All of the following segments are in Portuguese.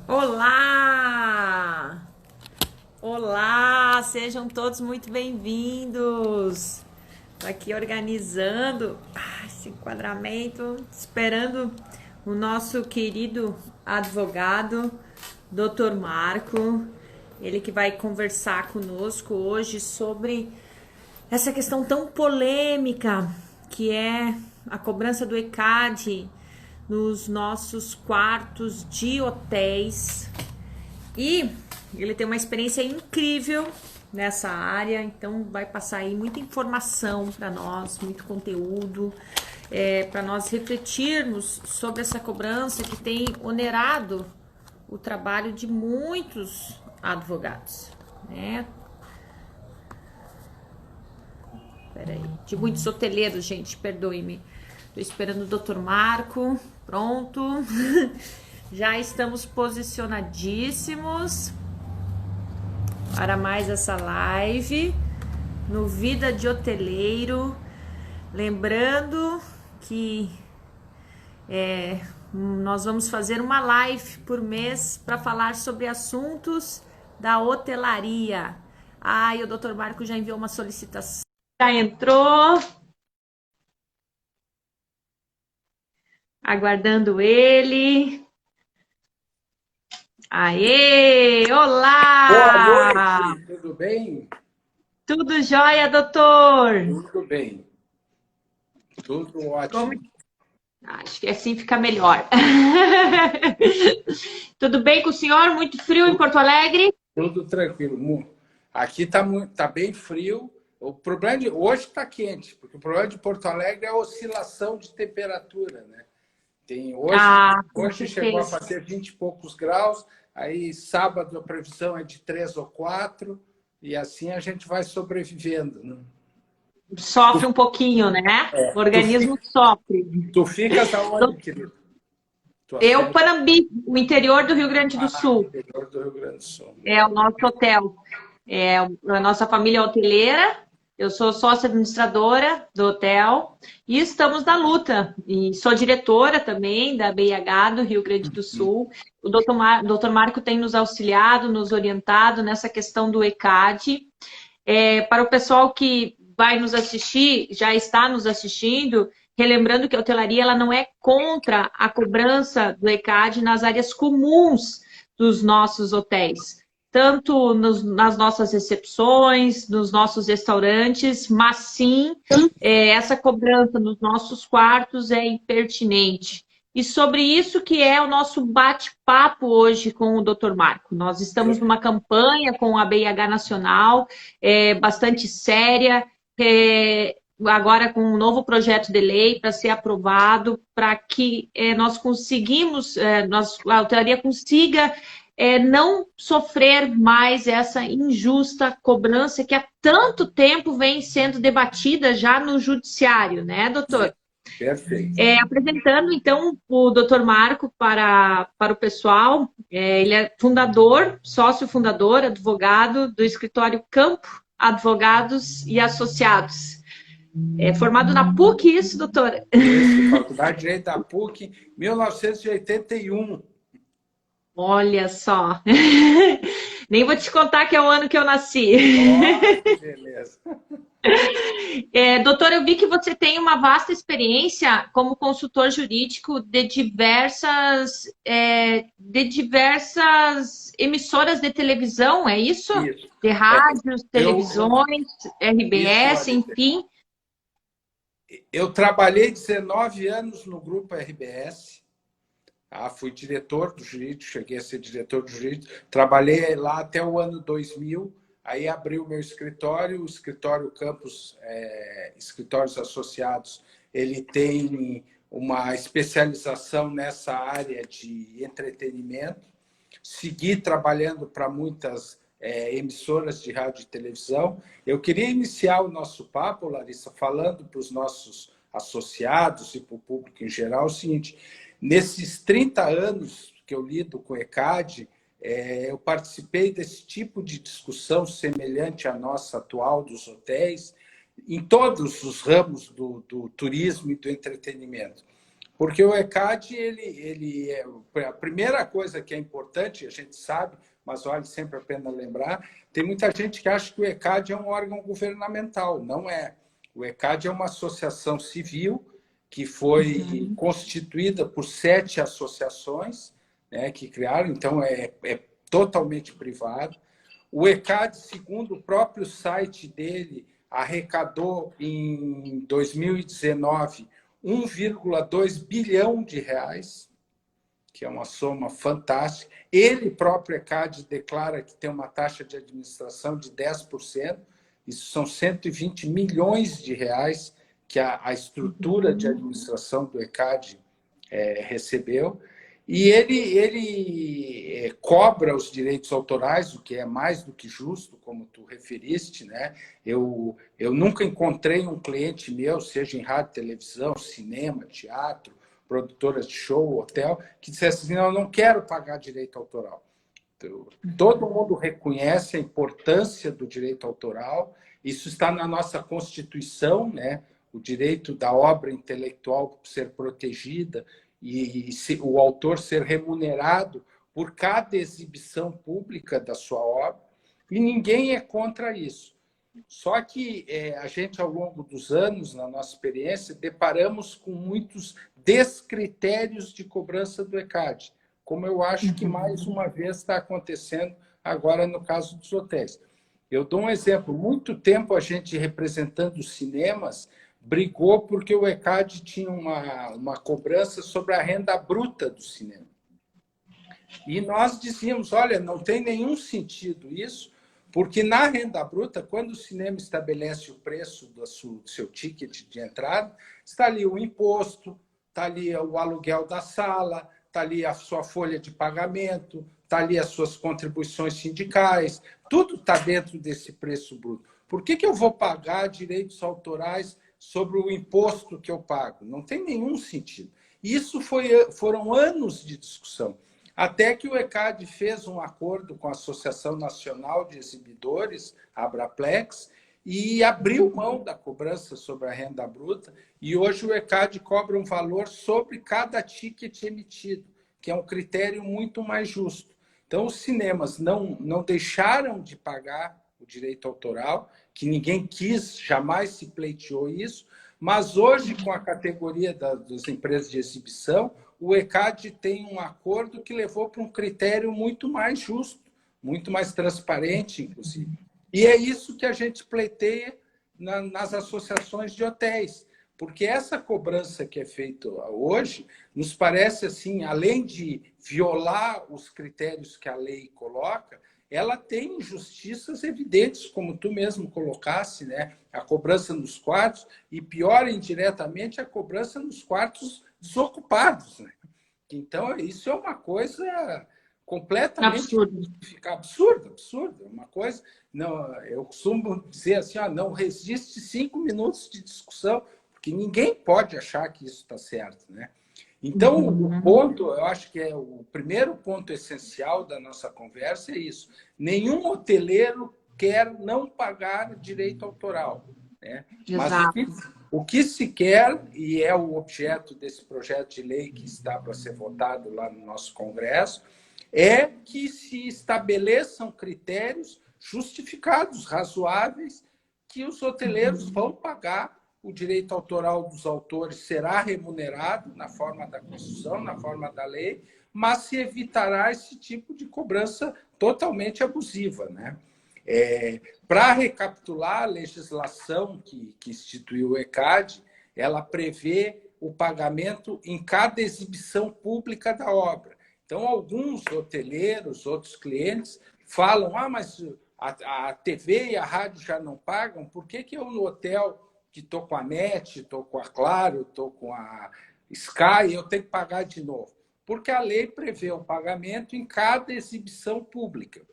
Olá! Olá! Sejam todos muito bem-vindos! Tô aqui organizando esse enquadramento, esperando o nosso querido advogado, Dr. Marco, ele que vai conversar conosco hoje sobre essa questão tão polêmica que é a cobrança do ECAD nos nossos quartos de hotéis. E ele tem uma experiência incrível nessa área, então vai passar aí muita informação para nós, muito conteúdo, para nós refletirmos sobre essa cobrança que tem onerado o trabalho de muitos advogados, né? Peraí, de muitos hoteleiros, gente, perdoe-me. Tô esperando o Dr. Marco, pronto. Já estamos posicionadíssimos para mais essa live no Vida de Hoteleiro. Lembrando que nós vamos fazer uma live por mês para falar sobre assuntos da hotelaria. E o Dr. Marco já enviou uma solicitação. Já entrou. Aguardando ele. Aê! Boa Olá! noite, tudo bem? Tudo jóia, doutor? Tudo bem, tudo Como... ótimo. Acho que assim fica melhor. Tudo bem com o senhor? Muito frio em Porto Alegre? Tudo tranquilo. Aqui tá bem frio. O problema de hoje está quente, porque o problema de Porto Alegre é a oscilação de temperatura, né? Com Hoje chegou a certeza. fazer 20 e poucos graus, aí sábado a previsão é de 3 ou 4, e assim a gente vai sobrevivendo, né? Sofre um pouquinho, né? O Tu, organismo fi- sofre. tu ficas aonde, querido? Tua Eu, sede? Panambi, o interior do Rio Grande do Sul. Interior do Rio Grande do Sul. É o nosso hotel. A nossa família é hoteleira, eu sou sócia administradora do hotel e estamos na luta. E sou diretora também da BIH do Rio Grande do Sul. O doutor Marco tem nos auxiliado, nos orientado nessa questão do ECAD. Para o pessoal que vai nos assistir, já está nos assistindo, relembrando que a hotelaria ela não é contra a cobrança do ECAD nas áreas comuns dos nossos hotéis, tanto nas nossas recepções, nos nossos restaurantes, mas sim, essa cobrança nos nossos quartos é impertinente. E sobre isso que é o nosso bate-papo hoje com o Dr. Marco. Nós estamos numa campanha com a BIH Nacional, bastante séria, agora com um novo projeto de lei para ser aprovado, para que nós conseguimos, a hotelaria consiga não sofrer mais essa injusta cobrança que há tanto tempo vem sendo debatida já no judiciário, né, doutor? Perfeito. Apresentando, então, o Dr. Marco para o pessoal. Ele é fundador, sócio fundador, advogado do escritório Campo Advogados e Associados. Formado na PUC, isso, doutora? Isso, Faculdade de Direito da PUC, 1981. Olha só. Nem vou te contar que é o ano que eu nasci. Oh, que beleza. Doutor, eu vi que você tem uma vasta experiência como consultor jurídico de diversas emissoras de televisão, é isso? Isso. De rádios, Eu, televisões, isso, RBS, Marisa. enfim. Eu trabalhei 19 anos no Grupo RBS. Fui diretor do jurídico, cheguei a ser diretor do jurídico. Trabalhei lá até o ano 2000. Aí abri o meu escritório, o escritório Campos Escritórios Associados. Ele tem uma especialização nessa área de entretenimento. Segui trabalhando para muitas emissoras de rádio e televisão. Eu queria iniciar o nosso papo, Larissa, falando para os nossos associados e para o público em geral o seguinte: nesses 30 anos que eu lido com o ECAD, eu participei desse tipo de discussão semelhante à nossa atual dos hotéis, em todos os ramos do turismo e do entretenimento. Porque o ECAD, a primeira coisa que é importante, a gente sabe, mas vale sempre a pena lembrar, tem muita gente que acha que o ECAD é um órgão governamental. Não é. O ECAD é uma associação civil que foi constituída por 7 associações, né, que criaram, então é totalmente privado. O ECAD, segundo o próprio site dele, arrecadou em 2019 1,2 bilhão de reais, que é uma soma fantástica. Ele próprio, ECAD, declara que tem uma taxa de administração de 10%. Isso são 120 milhões de reais que a estrutura de administração do ECAD recebeu. E ele cobra os direitos autorais, o que é mais do que justo, como tu referiste, né? Eu nunca encontrei um cliente meu, seja em rádio, televisão, cinema, teatro, produtora de show, hotel, que dissesse assim, não, eu não quero pagar direito autoral. Então, todo mundo reconhece a importância do direito autoral, isso está na nossa Constituição, né? O direito da obra intelectual ser protegida, e o autor ser remunerado por cada exibição pública da sua obra, e ninguém é contra isso. Só que a gente, ao longo dos anos, na nossa experiência, deparamos com muitos descritérios de cobrança do ECAD, como eu acho que mais uma vez está acontecendo agora no caso dos hotéis. Eu dou um exemplo. Muito tempo a gente, representando os cinemas, brigou porque o ECAD tinha uma cobrança sobre a renda bruta do cinema. E nós dizíamos, olha, não tem nenhum sentido isso, porque na renda bruta, quando o cinema estabelece o preço do seu ticket de entrada, está ali o imposto, está ali o aluguel da sala, está ali a sua folha de pagamento, está ali as suas contribuições sindicais, tudo está dentro desse preço bruto. Por que eu vou pagar direitos autorais sobre o imposto que eu pago? Não tem nenhum sentido. Isso foram anos de discussão, até que o ECAD fez um acordo com a Associação Nacional de Exibidores, a Abraplex, e abriu mão da cobrança sobre a renda bruta, e hoje o ECAD cobra um valor sobre cada ticket emitido, que é um critério muito mais justo. Então, os cinemas não deixaram de pagar o direito autoral, que ninguém quis, jamais se pleiteou isso, mas hoje, com a categoria das empresas de exibição, o ECAD tem um acordo que levou para um critério muito mais justo, muito mais transparente, inclusive. E é isso que a gente pleiteia nas associações de hotéis, porque essa cobrança que é feita hoje nos parece, assim, além de violar os critérios que a lei coloca, ela tem injustiças evidentes, como tu mesmo colocasse, né? A cobrança nos quartos e, pior indiretamente, a cobrança nos quartos desocupados, né? Então, isso é uma coisa completamente absurda, uma coisa. Não, eu costumo dizer assim, não resiste 5 minutos de discussão, porque ninguém pode achar que isso está certo, né? Então, o ponto, eu acho que é o primeiro ponto essencial da nossa conversa é isso. Nenhum hoteleiro quer não pagar direito autoral, né? Mas o que se quer, e é o objeto desse projeto de lei que está para ser votado lá no nosso Congresso, é que se estabeleçam critérios justificados, razoáveis, que os hoteleiros vão pagar. O direito autoral dos autores será remunerado na forma da Constituição, na forma da lei, mas se evitará esse tipo de cobrança totalmente abusiva, né? Para recapitular, a legislação que instituiu o ECAD, ela prevê o pagamento em cada exibição pública da obra. Então, alguns hoteleiros, outros clientes, falam, mas a TV e a rádio já não pagam, por que eu no hotel que estou com a NET, estou com a Claro, estou com a Sky, eu tenho que pagar de novo? Porque a lei prevê o pagamento em cada exibição pública.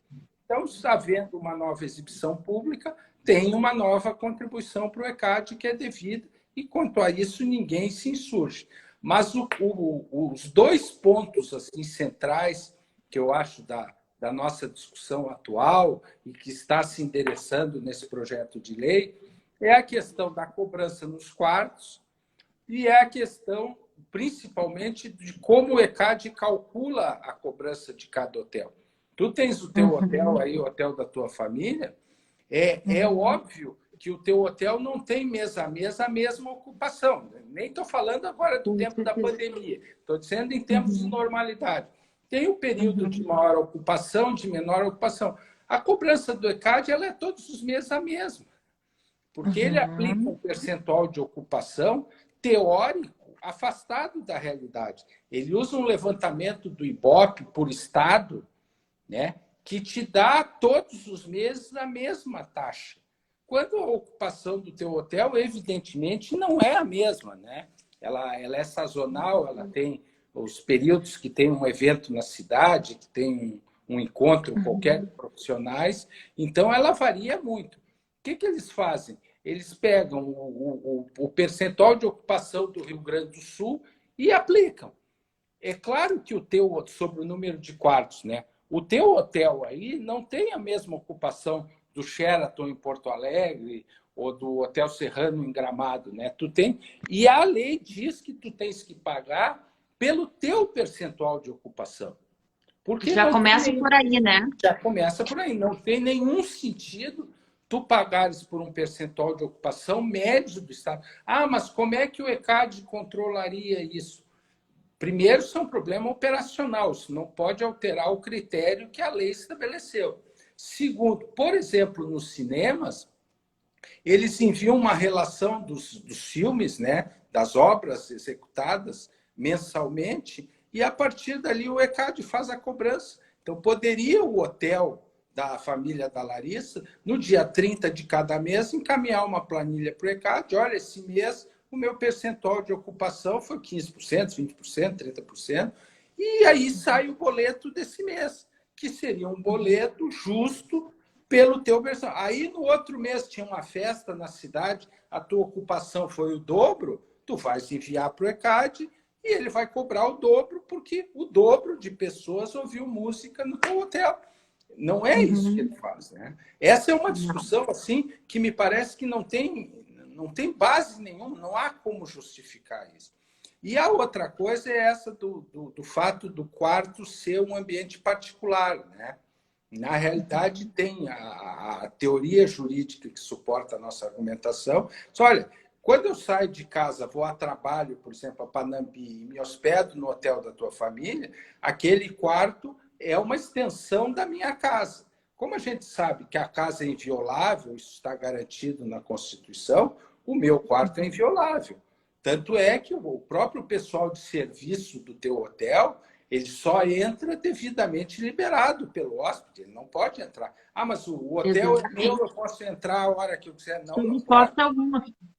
Então, havendo uma nova exibição pública, tem uma nova contribuição para o ECAD que é devida, e quanto a isso, ninguém se insurge. Mas os dois pontos assim, centrais que eu acho da nossa discussão atual e que está se endereçando nesse projeto de lei é a questão da cobrança nos quartos e é a questão principalmente de como o ECAD calcula a cobrança de cada hotel. Tu tens o teu hotel aí, o hotel da tua família, é óbvio que o teu hotel não tem mês a mês a mesma ocupação. Nem estou falando agora do tempo da pandemia, estou dizendo em termos de normalidade. Tem o período de maior ocupação, de menor ocupação. A cobrança do ECAD ela é todos os meses a mesma, porque ele aplica um percentual de ocupação teórico afastado da realidade. Ele usa um levantamento do IBOP por estado, né, que te dá todos os meses a mesma taxa. Quando a ocupação do teu hotel, evidentemente, não é a mesma, né? Ela é sazonal, ela tem os períodos que tem um evento na cidade, que tem um encontro qualquer de profissionais, então ela varia muito. O que eles fazem? Eles pegam o percentual de ocupação do Rio Grande do Sul e aplicam. É claro que sobre o número de quartos, né? O teu hotel aí não tem a mesma ocupação do Sheraton em Porto Alegre ou do Hotel Serrano em Gramado, né? Tu tem, e a lei diz que tu tens que pagar pelo teu percentual de ocupação. Porque já começa por aí, né? Já começa por aí. Não tem nenhum sentido tu pagares por um percentual de ocupação médio do Estado. Ah, mas como é que o ECAD controlaria isso? Primeiro, isso é um problema operacional. Isso não pode alterar o critério que a lei estabeleceu. Segundo, por exemplo, nos cinemas, eles enviam uma relação dos filmes, né, das obras executadas mensalmente, e a partir dali o ECAD faz a cobrança. Então, poderia o hotel da família da Larissa, no dia 30 de cada mês, encaminhar uma planilha para o ECAD. Olha, esse mês o meu percentual de ocupação foi 15%, 20%, 30%, e aí sai o boleto desse mês, que seria um boleto justo pelo teu versão. Aí no outro mês tinha uma festa na cidade, a tua ocupação foi o dobro, tu vais enviar para o ECAD e ele vai cobrar o dobro, porque o dobro de pessoas ouviu música no teu hotel. Não é isso que ele faz, né? Essa é uma discussão assim que me parece que não tem base nenhuma, não há como justificar isso. E a outra coisa é essa do fato do quarto ser um ambiente particular, né? Na realidade, tem a teoria jurídica que suporta a nossa argumentação. Só, olha, quando eu saio de casa, vou a trabalho, por exemplo, a Panambi, e me hospedo no hotel da tua família, aquele quarto é uma extensão da minha casa. Como a gente sabe que a casa é inviolável, isso está garantido na Constituição, o meu quarto é inviolável. Tanto é que o próprio pessoal de serviço do teu hotel, ele só entra devidamente liberado pelo hóspede, ele não pode entrar. Ah, mas o hotel é meu, eu posso entrar a hora que eu quiser. Não, não pode.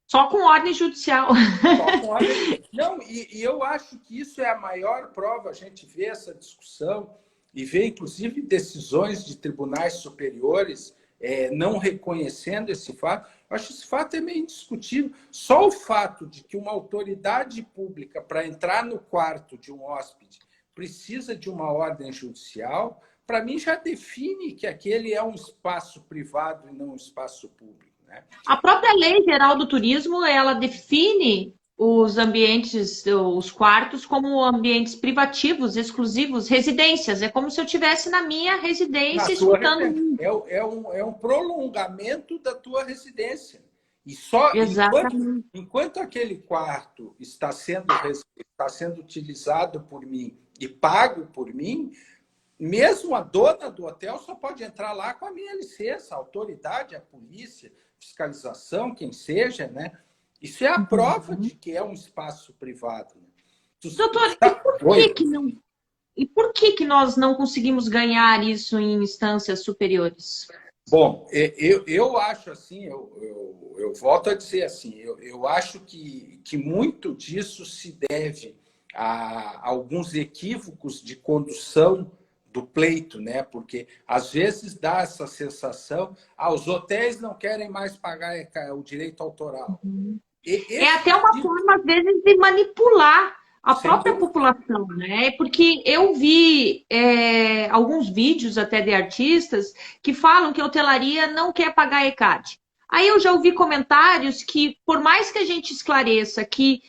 Só com ordem judicial. Só com ordem. Não, e eu acho que isso é a maior prova, a gente vê essa discussão e vê, inclusive, decisões de tribunais superiores não reconhecendo esse fato. Eu acho que esse fato é meio indiscutível. Só o fato de que uma autoridade pública, para entrar no quarto de um hóspede, precisa de uma ordem judicial, para mim já define que aquele é um espaço privado e não um espaço público, né? A própria Lei Geral do Turismo, ela define os ambientes, os quartos, como ambientes privativos, exclusivos, residências. É como se eu estivesse na minha residência escutando. É um prolongamento da tua residência. E enquanto aquele quarto está sendo utilizado por mim e pago por mim, mesmo a dona do hotel só pode entrar lá com a minha licença, a autoridade, a polícia, fiscalização, quem seja, né? Isso é a prova de que é um espaço privado. Doutor, e por que nós não conseguimos ganhar isso em instâncias superiores? Bom, eu acho assim, eu volto a dizer assim, eu acho que muito disso se deve a alguns equívocos de condução do pleito, né? Porque às vezes dá essa sensação, os hotéis não querem mais pagar o direito autoral. É até uma forma, às vezes, de manipular a própria população, né? Porque eu vi alguns vídeos até de artistas que falam que a hotelaria não quer pagar ECAD. Aí eu já ouvi comentários que, por mais que a gente esclareça que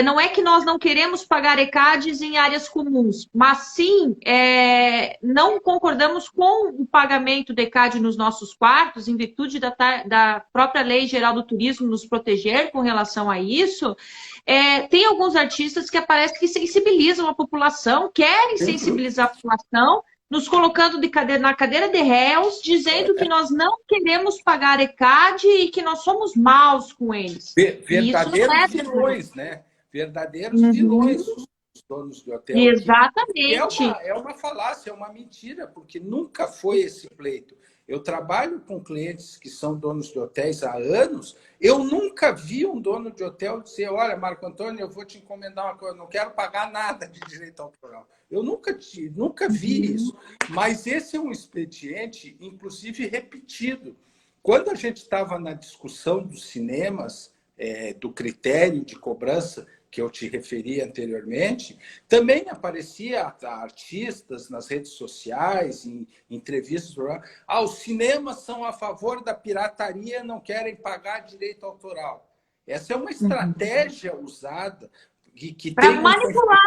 não é que nós não queremos pagar ECADs em áreas comuns, mas sim não concordamos com o pagamento de ECAD nos nossos quartos, em virtude da própria Lei Geral do Turismo nos proteger com relação a isso. Tem alguns artistas que aparecem que sensibilizam a população, querem sensibilizar a população, nos colocando na cadeira de réus, dizendo que nós não queremos pagar ECAD e que nós somos maus com eles. Verdadeiros vilões, né? Verdadeiros vilões, os donos de hotel. Exatamente. É uma falácia, é uma mentira, porque nunca foi esse pleito. Eu trabalho com clientes que são donos de hotéis há anos, eu nunca vi um dono de hotel dizer, olha, Marco Antônio, eu vou te encomendar uma coisa, eu não quero pagar nada de direito autoral. Eu nunca vi isso. Mas esse é um expediente, inclusive, repetido. Quando a gente estava na discussão dos cinemas, do critério de cobrança, que eu te referi anteriormente, também aparecia artistas nas redes sociais, em entrevistas. Os cinemas são a favor da pirataria, não querem pagar direito autoral. Essa é uma estratégia usada que para tem manipular.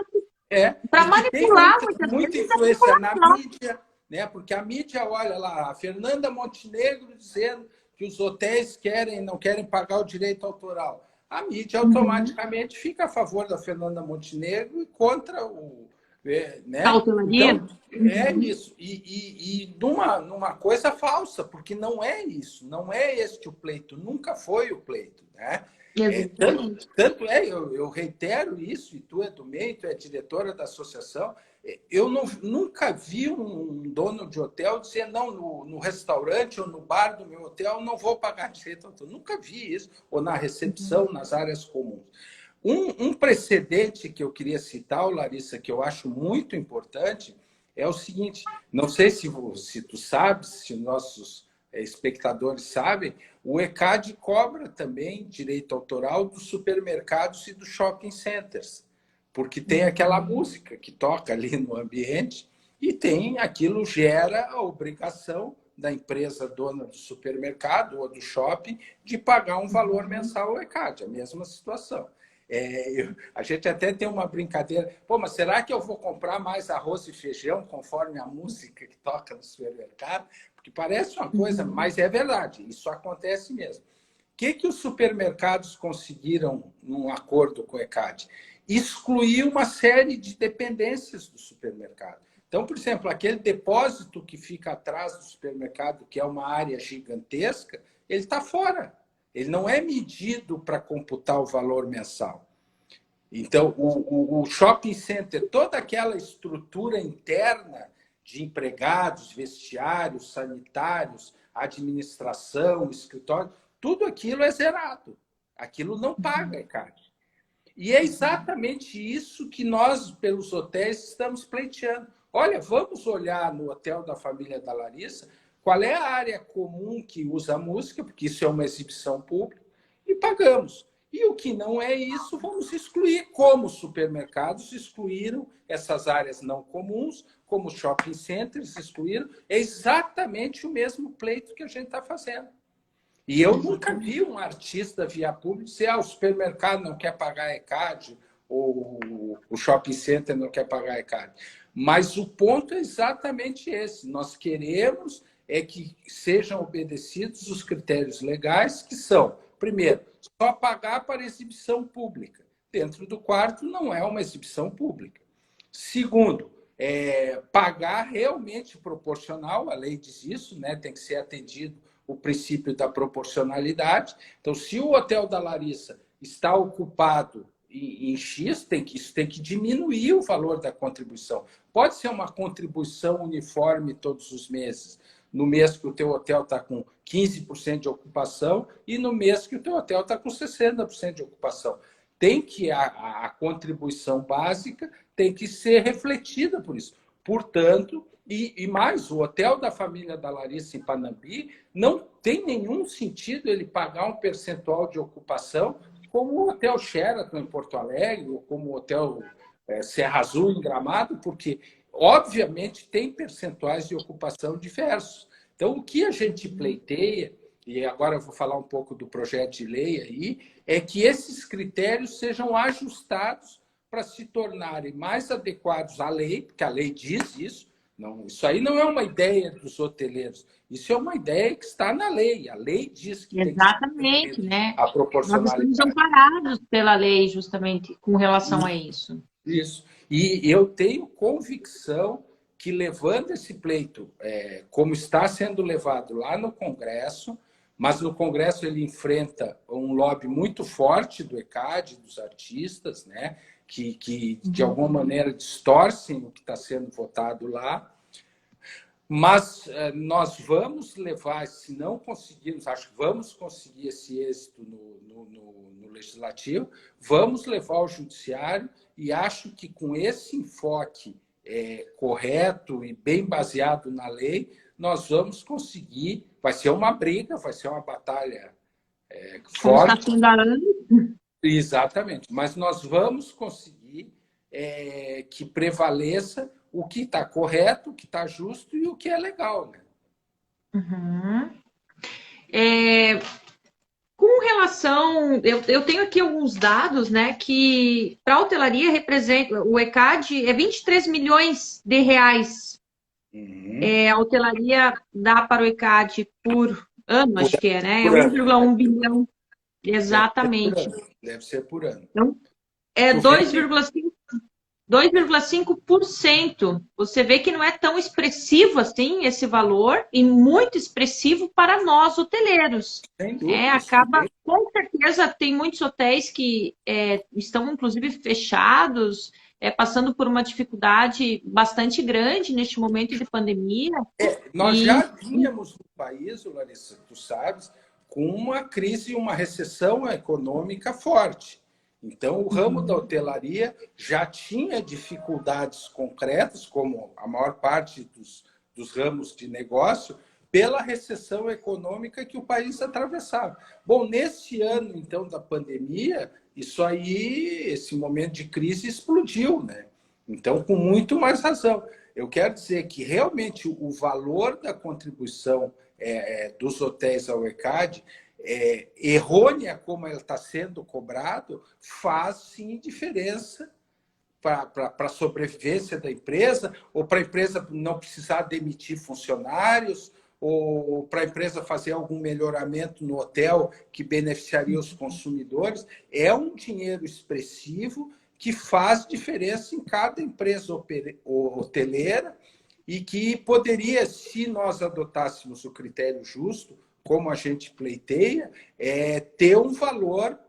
Para manipular muita influência na mídia, né? Porque a mídia, olha lá, a Fernanda Montenegro dizendo que os hotéis não querem pagar o direito autoral. A mídia automaticamente fica a favor da Fernanda Montenegro e contra o... né? Então, é isso. E numa coisa falsa, porque não é isso. Não é este o pleito. Nunca foi o pleito, né? Tanto eu reitero isso, e tu é do meio, tu é diretora da associação, eu nunca vi um dono de hotel dizer, não, no restaurante ou no bar do meu hotel não vou pagar direito autoral. Nunca vi isso, ou na recepção, nas áreas comuns. Um precedente que eu queria citar, Larissa, que eu acho muito importante, é o seguinte, não sei se tu sabes, se nossos espectadores sabem, o ECAD cobra também direito autoral dos supermercados e dos shopping centers, porque tem aquela música que toca ali no ambiente e aquilo gera a obrigação da empresa dona do supermercado ou do shopping de pagar um valor mensal ao ECAD, a mesma situação. A gente até tem uma brincadeira, mas será que eu vou comprar mais arroz e feijão conforme a música que toca no supermercado? Porque parece uma coisa, mas é verdade, isso acontece mesmo. O que os supermercados conseguiram num acordo com o ECAD? Excluir uma série de dependências do supermercado. Então, por exemplo, aquele depósito que fica atrás do supermercado, que é uma área gigantesca, ele está fora. Ele não é medido para computar o valor mensal. Então, o shopping center, toda aquela estrutura interna de empregados, vestiários, sanitários, administração, escritório, tudo aquilo é zerado. Aquilo não paga, ECAD. E é exatamente isso que nós, pelos hotéis, estamos pleiteando. Olha, vamos olhar no hotel da família da Larissa qual é a área comum que usa música, porque isso é uma exibição pública, e pagamos. E o que não é isso, vamos excluir, como os supermercados excluíram essas áreas não comuns, como os shopping centers excluíram. É exatamente o mesmo pleito que a gente está fazendo. E eu nunca vi um artista via público dizer o supermercado não quer pagar ECAD, ou o shopping center não quer pagar ECAD. Mas o ponto é exatamente esse. Nós queremos que sejam obedecidos os critérios legais, que são, primeiro, só pagar para exibição pública. Dentro do quarto não é uma exibição pública. Segundo, pagar realmente proporcional, a lei diz isso, né? Tem que ser atendido o princípio da proporcionalidade. Então, se o hotel da Larissa está ocupado em X, isso tem que diminuir o valor da contribuição. Pode ser uma contribuição uniforme todos os meses, no mês que o teu hotel está com 15% de ocupação e no mês que o teu hotel está com 60% de ocupação. Tem que a contribuição básica tem que ser refletida por isso. Portanto, e mais, o hotel da família da Larissa em Panambi não tem nenhum sentido ele pagar um percentual de ocupação como o Hotel Sheraton em Porto Alegre ou como o Hotel Serra Azul em Gramado, porque obviamente tem percentuais de ocupação diversos. Então, o que a gente pleiteia, e agora eu vou falar um pouco do projeto de lei aí, é que esses critérios sejam ajustados para se tornarem mais adequados à lei, porque a lei diz isso. Não, isso aí não é uma ideia dos hoteleiros, isso é uma ideia que está na lei. A lei diz que tem que Exatamente, ser né? a Nós estamos proporcionalidade. amparados pela lei, justamente, com relação a isso. Isso. E eu tenho convicção que, levando esse pleito, como está sendo levado lá no Congresso, mas no Congresso ele enfrenta um lobby muito forte do ECAD, dos artistas, né, que de alguma maneira distorcem o que está sendo votado lá. Mas nós vamos levar, se não conseguirmos, acho que vamos conseguir esse êxito no Legislativo, vamos levar ao Judiciário e acho que com esse enfoque correto e bem baseado na lei, nós vamos conseguir, vai ser uma briga, vai ser uma batalha Como está forte. sendo há anos. Exatamente, mas nós vamos conseguir que prevaleça o que está correto, o que está justo e o que é legal, né? Uhum. Com relação, eu tenho aqui alguns dados, né, que para a hotelaria representa, o ECAD é 23 milhões de reais. Uhum. A hotelaria dá para o ECAD por ano, acho que é, né? É Por ano. 1,1 bilhão. Exatamente. Deve ser por ano. Então, é Tu vê 2,5%. Você vê que não é tão expressivo assim esse valor e muito expressivo para nós hoteleiros. sem dúvida, Acaba, com certeza, tem muitos hotéis que estão, inclusive, fechados, passando por uma dificuldade bastante grande neste momento de pandemia. nós já vínhamos no país, Larissa, tu sabes, com uma crise, uma recessão econômica forte. Então, o ramo da hotelaria já tinha dificuldades concretas, como a maior parte dos ramos de negócio, pela recessão econômica que o país atravessava. Bom, nesse ano, então, da pandemia, isso aí, esse momento de crise explodiu, né? Então, com muito mais razão. Eu quero dizer que, realmente, o valor da contribuição dos hotéis ao ECAD errônea como ela está sendo cobrado, faz sim diferença para a sobrevivência da empresa, ou para a empresa não precisar demitir funcionários, ou para a empresa fazer algum melhoramento no hotel que beneficiaria os consumidores. É um dinheiro expressivo que faz diferença em cada empresa hoteleira e que poderia, se nós adotássemos o critério justo, como a gente pleiteia, ter um valor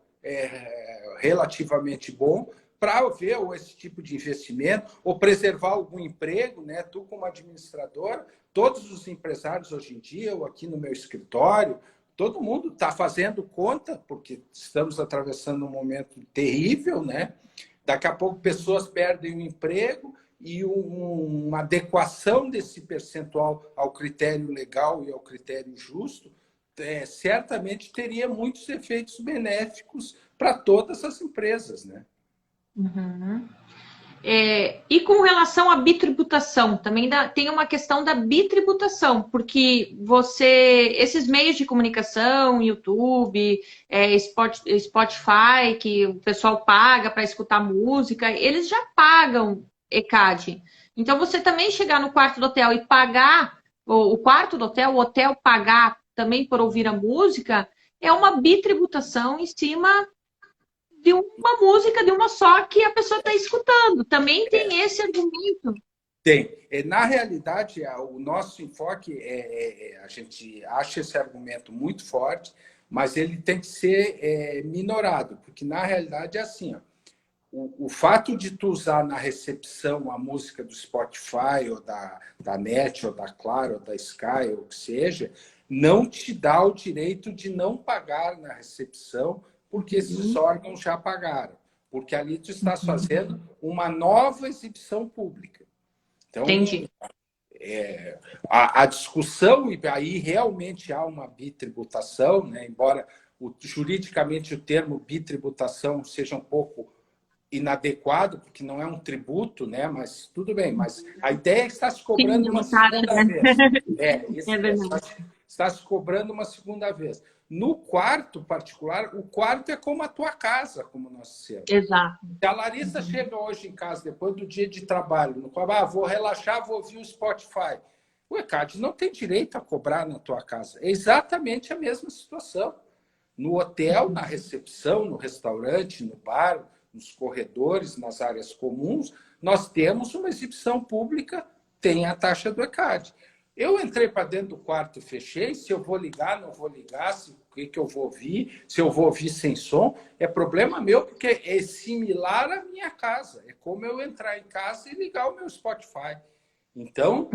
relativamente bom para ver esse tipo de investimento ou preservar algum emprego, né? Tu, como administradora, todos os empresários hoje em dia, eu aqui no meu escritório, todo mundo está fazendo conta, porque estamos atravessando um momento terrível, né? Daqui a pouco pessoas perdem o emprego e uma adequação desse percentual ao critério legal e ao critério justo certamente teria muitos efeitos benéficos para todas as empresas, né? Uhum. E com relação à bitributação, também tem uma questão da bitributação, porque esses meios de comunicação, YouTube, Spotify, que o pessoal paga para escutar música, eles já pagam ECAD. Então, você também chegar no quarto do hotel e pagar, o quarto do hotel, o hotel pagar também por ouvir a música, é uma bitributação em cima de uma música, de uma só que a pessoa está escutando. Também tem esse argumento. Tem. Na realidade, o nosso enfoque a gente acha esse argumento muito forte, mas ele tem que ser minorado, porque na realidade é assim, ó, o fato de tu usar na recepção a música do Spotify, ou da NET, ou da Claro, ou da Sky, ou o que seja, não te dá o direito de não pagar na recepção, porque esses órgãos já pagaram. Porque ali tu estás fazendo uma nova exibição pública. Então, entendi. A discussão, e aí realmente há uma bitributação, né? Embora juridicamente o termo bitributação seja um pouco inadequado, porque não é um tributo, né? Mas tudo bem. Mas a ideia é que está se cobrando uma segunda vez. É verdade. está se cobrando uma segunda vez. No quarto particular, o quarto é como a tua casa, como nós dissemos. Exato. Se a Larissa chega hoje em casa, depois do dia de trabalho, no qual, vou relaxar, vou ouvir o Spotify. O ECAD não tem direito a cobrar na tua casa. É exatamente a mesma situação. No hotel, na recepção, no restaurante, no bar, nos corredores, nas áreas comuns, nós temos uma exibição pública, tem a taxa do ECAD. Eu entrei para dentro do quarto e fechei, se eu vou ligar, não vou ligar, o que eu vou ouvir, se eu vou ouvir sem som, é problema meu, porque é similar à minha casa. É como eu entrar em casa e ligar o meu Spotify. Então,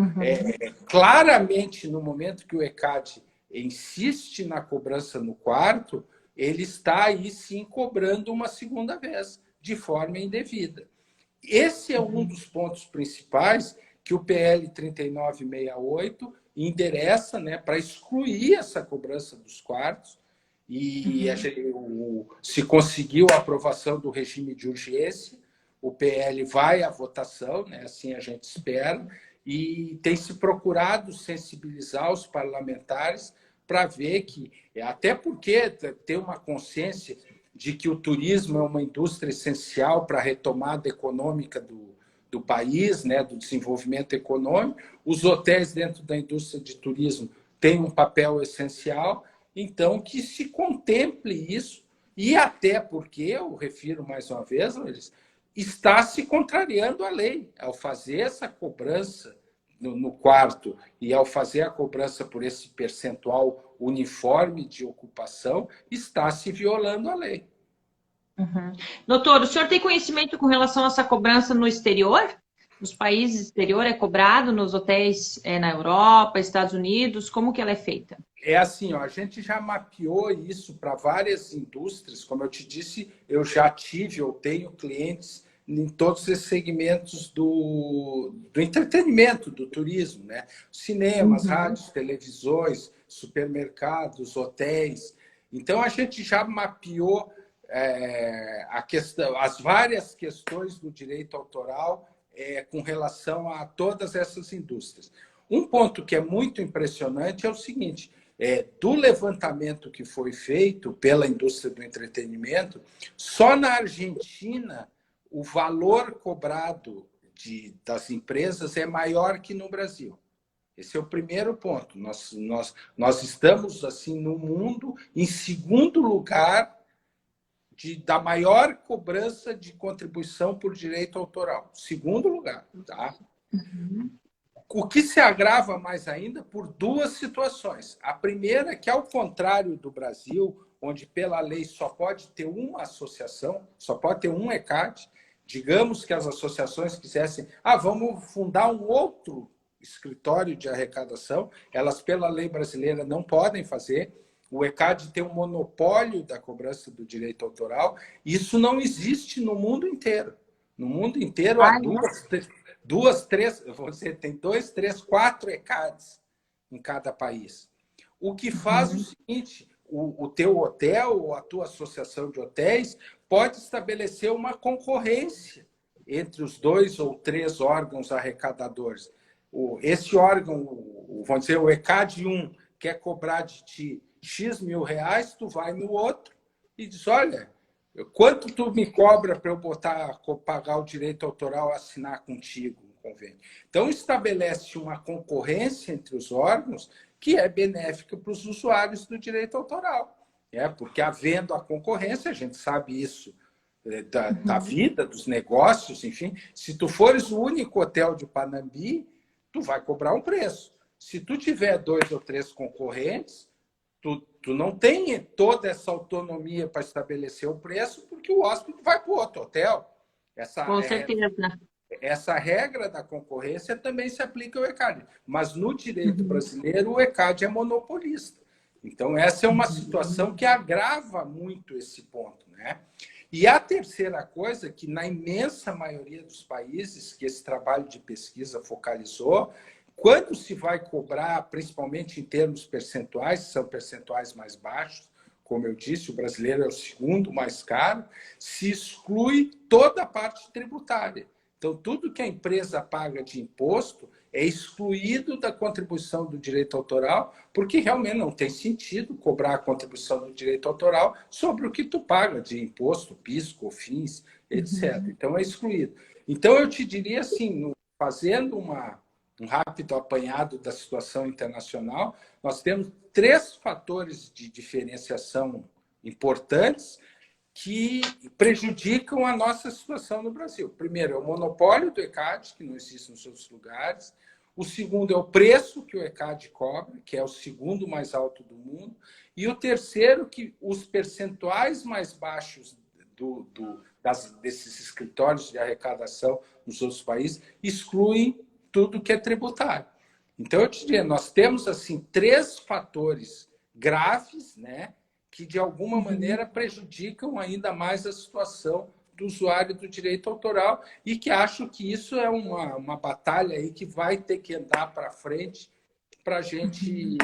claramente, no momento que o ECAD insiste na cobrança no quarto, ele está aí sim cobrando uma segunda vez, de forma indevida. Esse é um dos pontos principais que o PL 3968 endereça, né, para excluir essa cobrança dos quartos, e se conseguiu a aprovação do regime de urgência, o PL vai à votação, né, assim a gente espera, e tem se procurado sensibilizar os parlamentares para ver que, até porque tem uma consciência de que o turismo é uma indústria essencial para a retomada econômica do país, né, do desenvolvimento econômico. Os hotéis dentro da indústria de turismo têm um papel essencial, então que se contemple isso, e até porque, eu refiro mais uma vez, Luiz, está se contrariando a lei ao fazer essa cobrança no quarto e ao fazer a cobrança por esse percentual uniforme de ocupação, está se violando a lei. Doutor, o senhor tem conhecimento com relação a essa cobrança no exterior? Nos países exterior é cobrado, nos hotéis na Europa, Estados Unidos, como que ela é feita? É assim, a gente já mapeou isso para várias indústrias, como eu te disse, eu já tive, eu tenho clientes em todos esses segmentos do entretenimento, do turismo, né? Cinemas, rádios, televisões, supermercados, hotéis. Então, a gente já mapeou as várias questões do direito autoral com relação a todas essas indústrias. Um ponto que é muito impressionante é o seguinte, do levantamento que foi feito pela indústria do entretenimento, só na Argentina o valor cobrado das empresas é maior que no Brasil. Esse é o primeiro ponto. Nós estamos, assim, no mundo, em segundo lugar da maior cobrança de contribuição por direito autoral. Segundo lugar. Tá? O que se agrava mais ainda por duas situações. A primeira é que, ao contrário do Brasil, onde pela lei só pode ter uma associação, só pode ter um ECAD, digamos que as associações quisessem, vamos fundar um outro escritório de arrecadação, elas pela lei brasileira não podem fazer, o ECAD tem um monopólio da cobrança do direito autoral, isso não existe no mundo inteiro. No mundo inteiro há tem 2, 3, 4 ECADs em cada país. O que faz o seguinte, o teu hotel ou a tua associação de hotéis pode estabelecer uma concorrência entre os 2 ou 3 órgãos arrecadadores. Esse órgão, vamos dizer, o ECAD 1 quer cobrar de ti X mil reais, tu vai no outro e diz, olha, quanto tu me cobra para eu pagar o direito autoral, assinar contigo um convênio? Então, estabelece uma concorrência entre os órgãos que é benéfica para os usuários do direito autoral. Porque havendo a concorrência, a gente sabe isso da vida, dos negócios, enfim. Se tu fores o único hotel de Panambi, tu vai cobrar um preço. Se tu tiver 2 ou 3 concorrentes, tu não tem toda essa autonomia para estabelecer o preço, porque o hóspede vai para o outro hotel. Com certeza. Essa regra da concorrência também se aplica ao ECAD. Mas no direito brasileiro, o ECAD é monopolista. Então, essa é uma situação que agrava muito esse ponto, né? E a terceira coisa, que na imensa maioria dos países que esse trabalho de pesquisa focalizou, quando se vai cobrar, principalmente em termos percentuais, são percentuais mais baixos, como eu disse, o brasileiro é o segundo mais caro, se exclui toda a parte tributária. Então, tudo que a empresa paga de imposto é excluído da contribuição do direito autoral, porque realmente não tem sentido cobrar a contribuição do direito autoral sobre o que tu paga de imposto, PIS, COFINS, etc. Então, é excluído. Então, eu te diria assim, fazendo um rápido apanhado da situação internacional, nós temos 3 fatores de diferenciação importantes que prejudicam a nossa situação no Brasil. Primeiro, é o monopólio do ECAD, que não existe nos outros lugares. O segundo é o preço que o ECAD cobra, que é o segundo mais alto do mundo. E o terceiro, que os percentuais mais baixos desses escritórios de arrecadação nos outros países excluem tudo que é tributário. Então, eu te diria, nós temos assim 3 fatores graves, né, que, de alguma maneira, prejudicam ainda mais a situação do usuário do direito autoral e que acho que isso é uma batalha aí que vai ter que andar para frente para a gente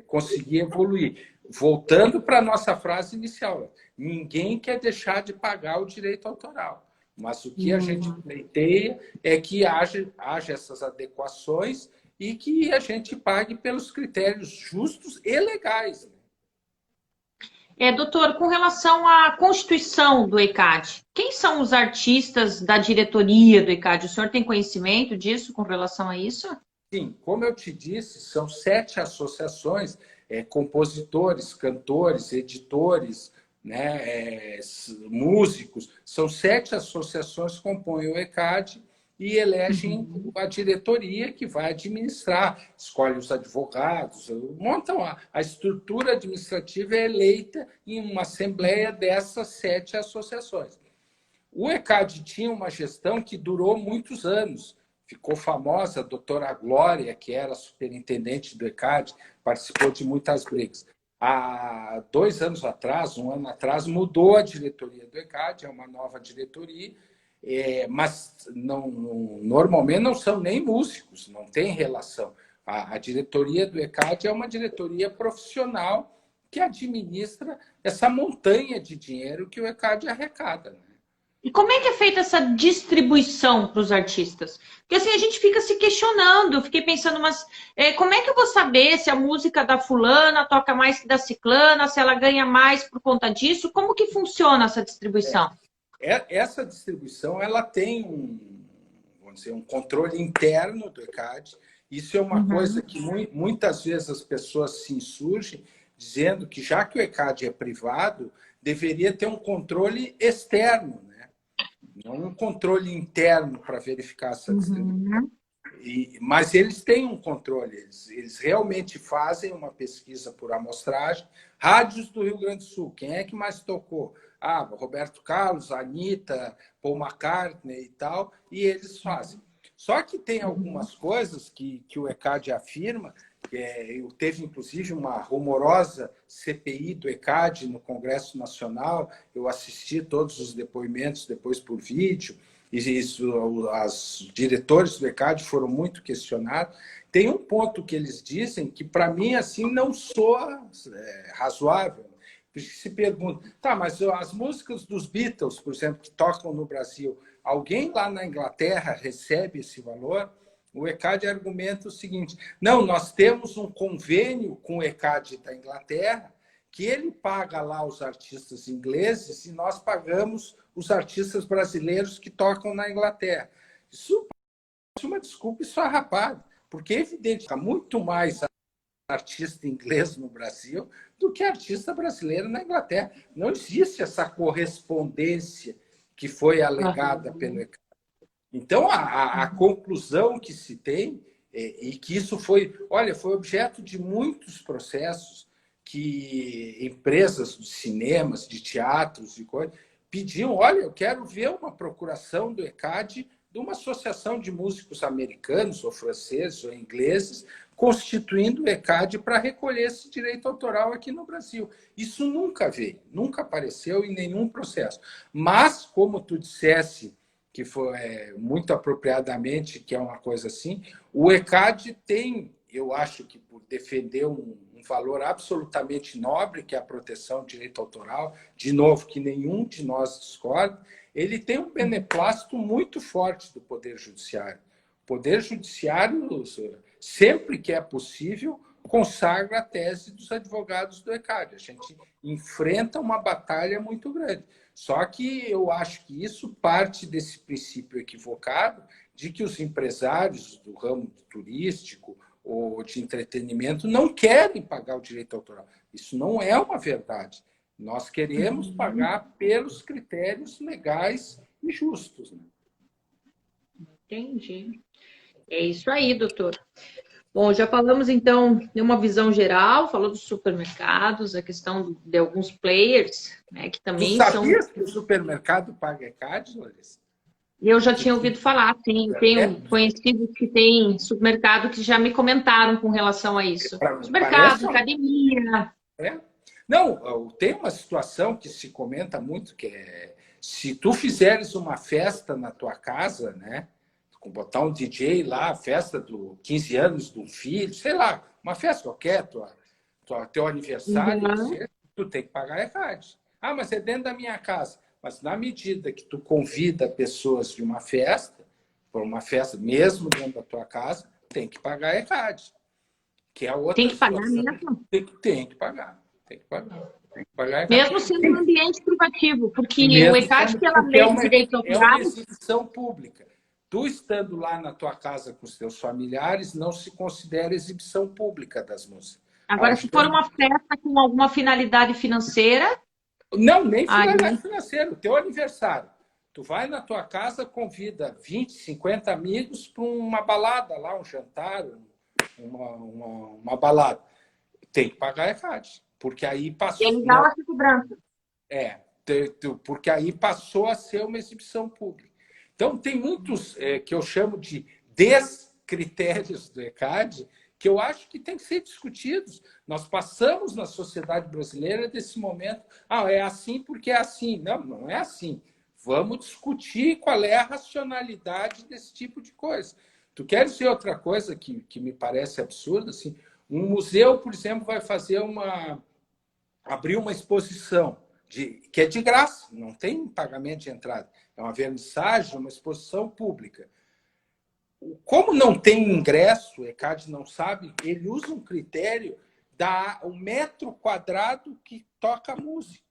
conseguir evoluir. Voltando para a nossa frase inicial, ninguém quer deixar de pagar o direito autoral, mas o que a gente pleiteia é que haja essas adequações e que a gente pague pelos critérios justos e legais, né? Doutor, com relação à constituição do ECAD, quem são os artistas da diretoria do ECAD? O senhor tem conhecimento disso com relação a isso? Sim, como eu te disse, são 7 associações, compositores, cantores, editores, né, músicos. São 7 associações que compõem o ECAD e elegem a diretoria que vai administrar, escolhe os advogados, montam a estrutura administrativa é eleita em uma assembleia dessas 7 associações. O ECAD tinha uma gestão que durou muitos anos. Ficou famosa a doutora Glória, que era superintendente do ECAD, participou de muitas brigas. Há 2 anos atrás, 1 ano atrás, mudou a diretoria do ECAD, é uma nova diretoria, mas normalmente não são nem músicos, não tem relação. A diretoria do ECAD é uma diretoria profissional que administra essa montanha de dinheiro que o ECAD arrecada, né? E como é que é feita essa distribuição para os artistas? Porque assim, a gente fica se questionando, eu fiquei pensando, mas como é que eu vou saber se a música da fulana toca mais que da ciclana, se ela ganha mais por conta disso? Como que funciona essa distribuição? Essa distribuição ela tem vamos dizer, um controle interno do ECAD. Isso é uma coisa que muitas vezes as pessoas se insurgem, dizendo que, já que o ECAD é privado, deveria ter um controle externo, né? Não um controle interno para verificar essa distribuição. Mas eles têm um controle, eles realmente fazem uma pesquisa por amostragem. Rádios do Rio Grande do Sul, quem é que mais tocou? Roberto Carlos, Anitta, Paul McCartney e tal, e eles fazem. Só que tem algumas coisas que o ECAD afirma, teve inclusive uma rumorosa CPI do ECAD no Congresso Nacional, eu assisti todos os depoimentos depois por vídeo, e os diretores do ECAD foram muito questionados. Tem um ponto que eles dizem que, para mim, assim, não soa razoável. Se pergunta, tá, mas as músicas dos Beatles, por exemplo, que tocam no Brasil, alguém lá na Inglaterra recebe esse valor? O ECAD argumenta o seguinte: não, nós temos um convênio com o ECAD da Inglaterra, que ele paga lá os artistas ingleses e nós pagamos os artistas brasileiros que tocam na Inglaterra. Isso é uma desculpa esfarrapada, porque é evidente que há muito mais artista inglês no Brasil do que artista brasileiro na Inglaterra. Não existe essa correspondência que foi alegada pelo ECAD. Então, a conclusão que se tem, e que isso foi objeto de muitos processos que empresas de cinemas, de teatros, de coisas, pediam, eu quero ver uma procuração do ECAD de uma associação de músicos americanos, ou franceses, ou ingleses, constituindo o ECAD para recolher esse direito autoral aqui no Brasil. Isso nunca veio, nunca apareceu em nenhum processo. Mas, como tu dissesse, que foi muito apropriadamente, que é uma coisa assim, o ECAD tem, eu acho que por defender um valor absolutamente nobre, que é a proteção do direito autoral, de novo, que nenhum de nós discorda, ele tem um beneplácito muito forte do Poder Judiciário. O Poder Judiciário, sempre que é possível, consagra a tese dos advogados do ECAD. A gente enfrenta uma batalha muito grande. Só que eu acho que isso parte desse princípio equivocado de que os empresários do ramo turístico ou de entretenimento não querem pagar o direito autoral. Isso não é uma verdade. Nós queremos pagar pelos critérios legais e justos. Né? Entendi. É isso aí, doutor. Bom, já falamos então de uma visão geral, falou dos supermercados, a questão de alguns players, né, que Tu também são. sabias que o supermercado paga ECAD, Larissa? Eu já tinha ouvido falar, tenho conhecidos que têm supermercado que já me comentaram com relação a isso. Supermercado, Parece. academia. Não, tem uma situação que se comenta muito, que é se tu fizeres uma festa na tua casa, né? Botar um DJ lá, festa do 15 anos do filho, sei lá, uma festa qualquer, teu aniversário, tu tem que pagar ECAD. Ah, mas é dentro da minha casa. Mas na medida que tu convida pessoas de uma festa, por uma festa mesmo dentro da tua casa, tem que pagar ECAD. Que é outra tem que pagar situação. mesmo? Tem que pagar. Tem que pagar ECAD. Mesmo sendo um ambiente privativo, porque o ECAD, pela lei de direitos autorais... É uma exibição pública. Tu estando lá na tua casa com os teus familiares, não se considera exibição pública das músicas. Agora, se for uma festa com alguma finalidade financeira... Não, nem finalidade financeira. O teu aniversário. Tu vai na tua casa, convida 20, 50 amigos para uma balada lá, um jantar, uma balada. Tem que pagar ECAD. Porque aí passou... E legal a cobrança. Porque aí passou a ser uma exibição pública. Então, tem muitos que eu chamo de descritérios do ECAD que eu acho que tem que ser discutidos. Nós passamos na sociedade brasileira desse momento, é assim porque é assim. Não, não é assim. Vamos discutir qual é a racionalidade desse tipo de coisa. Tu queres ver outra coisa que me parece absurda? Assim, um museu, por exemplo, vai abrir uma exposição que é de graça, não tem pagamento de entrada. É uma vernissagem, uma exposição pública. Como não tem ingresso, o ECAD não sabe, ele usa um critério um metro quadrado que toca música.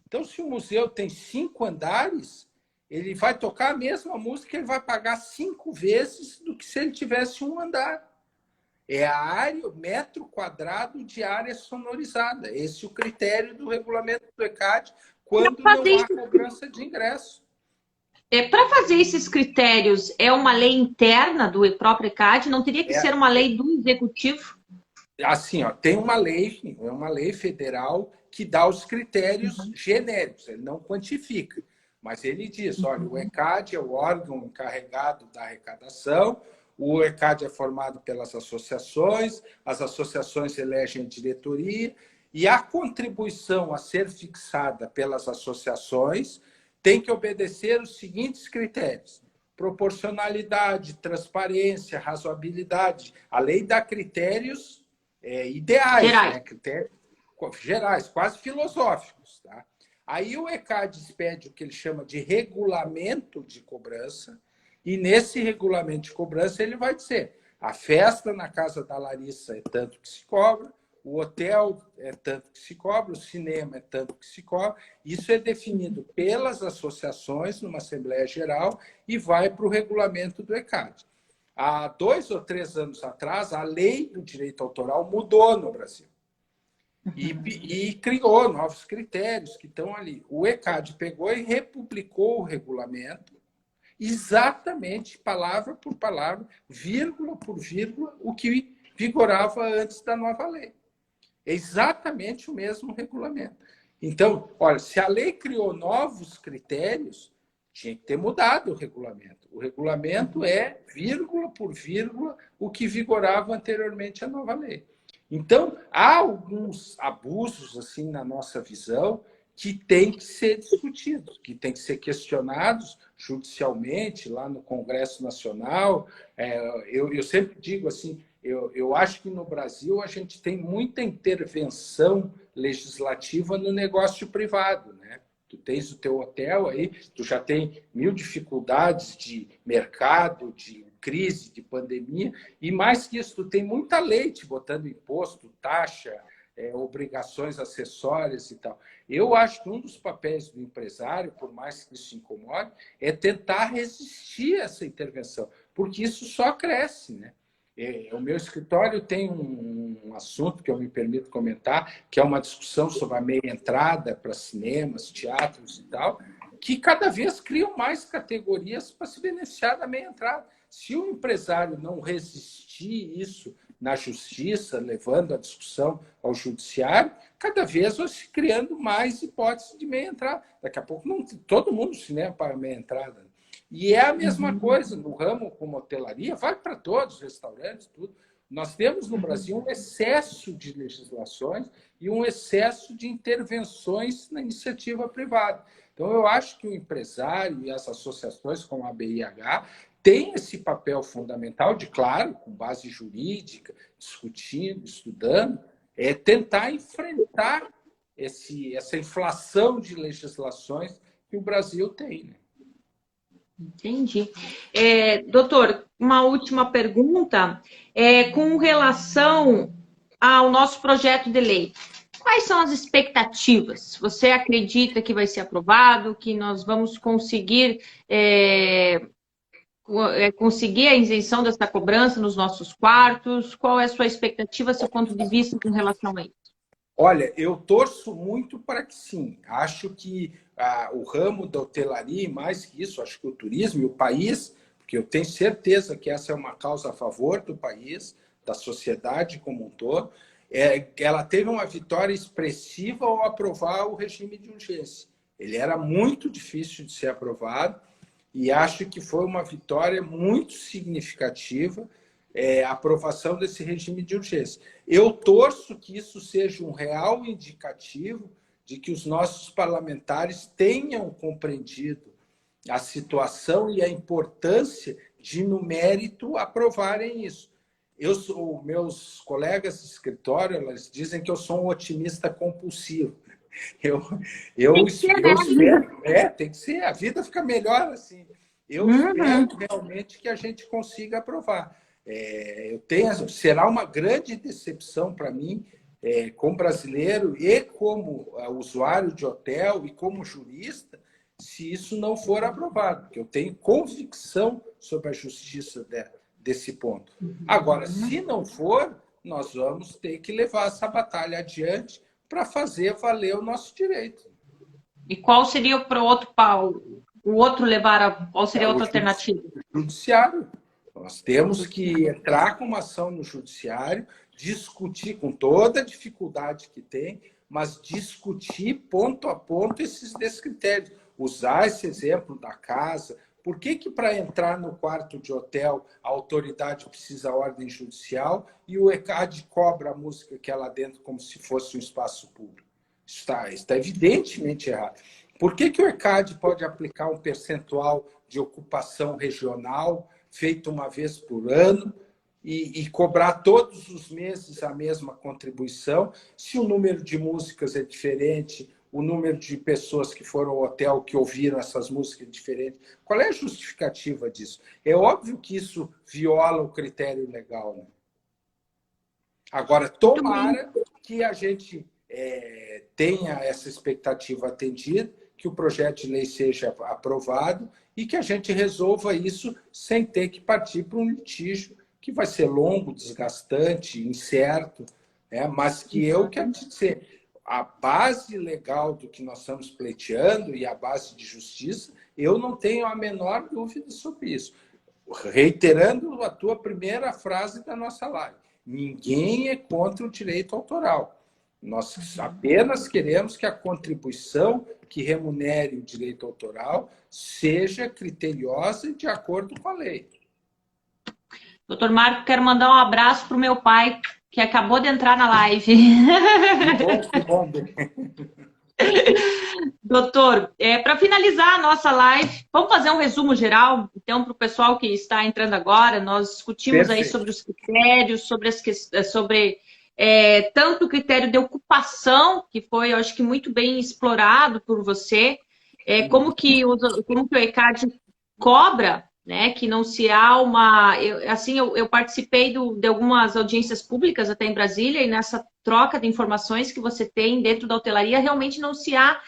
Então, se o museu tem 5 andares, ele vai tocar a mesma música, ele vai pagar 5 vezes do que se ele tivesse um andar. É a área, o metro quadrado de área sonorizada. Esse é o critério do regulamento do ECAD quando não há cobrança de ingresso. Para fazer esses critérios, é uma lei interna do próprio ECAD? Não teria que ser uma lei do executivo? Assim, tem uma lei federal que dá os critérios genéricos, ele não quantifica. Mas ele diz, olha, o ECAD é o órgão encarregado da arrecadação, o ECAD é formado pelas associações, as associações elegem a diretoria, e a contribuição a ser fixada pelas associações tem que obedecer os seguintes critérios: proporcionalidade, transparência, razoabilidade. A lei dá critérios ideais, né? Critérios gerais, quase filosóficos. Tá? Aí o ECAD expede o que ele chama de regulamento de cobrança, e nesse regulamento de cobrança ele vai dizer: a festa na casa da Larissa é tanto que se cobra, o hotel é tanto que se cobra, o cinema é tanto que se cobra. Isso é definido pelas associações numa Assembleia Geral e vai para o regulamento do ECAD. Há 2 ou 3 anos atrás, a lei do direito autoral mudou no Brasil e criou novos critérios que estão ali. O ECAD pegou e republicou o regulamento exatamente, palavra por palavra, vírgula por vírgula, o que vigorava antes da nova lei. É exatamente o mesmo regulamento. Então, olha, se a lei criou novos critérios, tinha que ter mudado o regulamento. O regulamento é, vírgula por vírgula, o que vigorava anteriormente à nova lei. Então, há alguns abusos, assim, na nossa visão, que têm que ser discutidos, que têm que ser questionados judicialmente, lá no Congresso Nacional. Eu sempre digo assim, eu acho que no Brasil a gente tem muita intervenção legislativa no negócio privado, né? Tu tens o teu hotel aí, tu já tem 1000 dificuldades de mercado, de crise, de pandemia, e mais que isso, tu tem muita lei te botando imposto, taxa, obrigações acessórias e tal. Eu acho que um dos papéis do empresário, por mais que isso incomode, é tentar resistir a essa intervenção, porque isso só cresce, né? O meu escritório tem um assunto que eu me permito comentar, que é uma discussão sobre a meia entrada para cinemas, teatros e tal, que cada vez criam mais categorias para se beneficiar da meia entrada. Se o empresário não resistir isso na justiça, levando a discussão ao judiciário, cada vez vai se criando mais hipóteses de meia entrada. Daqui a pouco não, todo mundo cinema para meia entrada. E é a mesma coisa no ramo como hotelaria, vale para todos os restaurantes, tudo. Nós temos no Brasil um excesso de legislações e um excesso de intervenções na iniciativa privada. Então, eu acho que o empresário e as associações como a BIH têm esse papel fundamental de, claro, com base jurídica, discutindo, estudando, tentar enfrentar essa inflação de legislações que o Brasil tem, né? Entendi. Doutor, uma última pergunta com relação ao nosso projeto de lei. Quais são as expectativas? Você acredita que vai ser aprovado, que nós vamos conseguir conseguir a isenção dessa cobrança nos nossos quartos? Qual é a sua expectativa, seu ponto de vista com relação a isso? Olha, eu torço muito para que sim. Acho que o ramo da hotelaria, e mais que isso, acho que o turismo e o país, porque eu tenho certeza que essa é uma causa a favor do país, da sociedade como um todo, ela teve uma vitória expressiva ao aprovar o regime de urgência. Ele era muito difícil de ser aprovado e acho que foi uma vitória muito significativa a aprovação desse regime de urgência. Eu torço que isso seja um real indicativo de que os nossos parlamentares tenham compreendido a situação e a importância de, no mérito, aprovarem isso. Meus colegas de escritório, elas dizem que eu sou um otimista compulsivo. Eu espero, tem que ser, a vida fica melhor assim. Eu espero realmente que a gente consiga aprovar. Será uma grande decepção para mim, como brasileiro e como usuário de hotel e como jurista, se isso não for aprovado, porque eu tenho convicção sobre a justiça desse ponto. Agora, se não for, nós vamos ter que levar essa batalha adiante para fazer valer o nosso direito. E qual seria qual seria a outra alternativa? O judiciário. Nós temos que entrar com uma ação no judiciário, discutir com toda a dificuldade que tem, mas discutir ponto a ponto esses descritérios. Usar esse exemplo da casa. Por que para entrar no quarto de hotel a autoridade precisa ordem judicial e o ECAD cobra a música que é lá dentro como se fosse um espaço público? Está evidentemente errado. Por que o ECAD pode aplicar um percentual de ocupação regional feito uma vez por ano e cobrar todos os meses a mesma contribuição, se o número de músicas é diferente, o número de pessoas que foram ao hotel que ouviram essas músicas é diferente? Qual é a justificativa disso? É óbvio que isso viola o critério legal, né? Agora, tomara que a gente tenha essa expectativa atendida, que o projeto de lei seja aprovado e que a gente resolva isso sem ter que partir para um litígio que vai ser longo, desgastante, incerto, mas que eu quero dizer, a base legal do que nós estamos pleiteando e a base de justiça, eu não tenho a menor dúvida sobre isso. Reiterando a tua primeira frase da nossa live, ninguém é contra o direito autoral. Nós apenas queremos que a contribuição que remunere o direito autoral seja criteriosa e de acordo com a lei. Doutor Marco, quero mandar um abraço para o meu pai, que acabou de entrar na live. Que bom. Doutor, para finalizar a nossa live, vamos fazer um resumo geral, então, para o pessoal que está entrando agora. Nós discutimos aí sobre os critérios, sobre tanto o critério de ocupação, que foi, eu acho que, muito bem explorado por você, como que o ECAD cobra né? Que não se há uma... Eu participei de algumas audiências públicas até em Brasília, e nessa troca de informações que você tem dentro da hotelaria, realmente não se há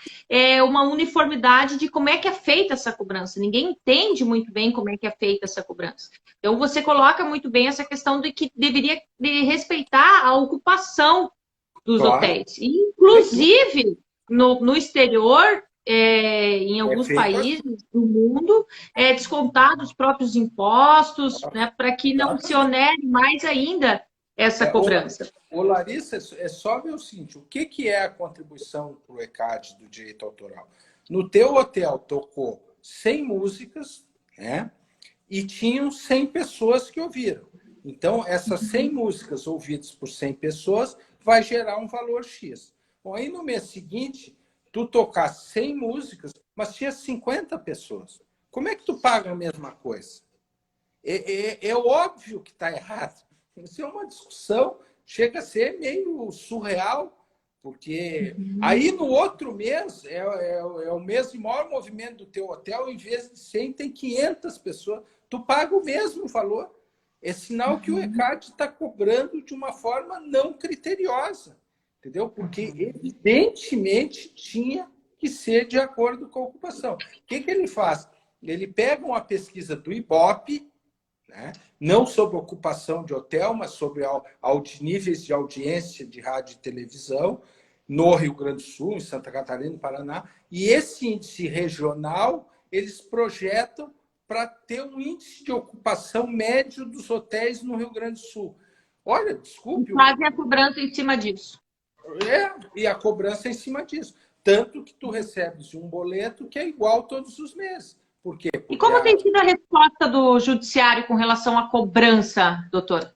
uma uniformidade de como é que é feita essa cobrança. Ninguém entende muito bem como é que é feita essa cobrança. Então, você coloca muito bem essa questão de que deveria respeitar a ocupação dos Claro. hotéis. E, inclusive, no exterior, em É alguns feito assim. países do mundo, descontar os próprios impostos, né, para que não se Exatamente. onere mais ainda essa cobrança. Ô, Larissa, é só ver o seguinte, o que é a contribuição para o ECAD do direito autoral? No teu hotel tocou 100 músicas, né? E tinham 100 pessoas que ouviram. Então, essas 100 músicas ouvidas por 100 pessoas vai gerar um valor X. Bom, aí no mês seguinte, tu tocar 100 músicas, mas tinha 50 pessoas. Como é que tu paga a mesma coisa? É óbvio que está errado. Isso é uma discussão, chega a ser meio surreal, porque aí no outro mês é o mês de maior movimento do teu hotel, em vez de 100, tem 500 pessoas. Tu paga o mesmo valor. É sinal que o ECAD está cobrando de uma forma não criteriosa, entendeu? Porque evidentemente tinha que ser de acordo com a ocupação. O que ele faz? Ele pega uma pesquisa do IBOP, né? Não sobre ocupação de hotel, mas sobre níveis de audiência de rádio e televisão no Rio Grande do Sul, em Santa Catarina, no Paraná. E esse índice regional, eles projetam para ter um índice de ocupação médio dos hotéis no Rio Grande do Sul. Olha, desculpe. Fazem a cobrança em cima disso. E a cobrança é em cima disso. Tanto que tu recebes um boleto que é igual todos os meses. Por quê? Porque e como tem sido a resposta do judiciário com relação à cobrança, doutor?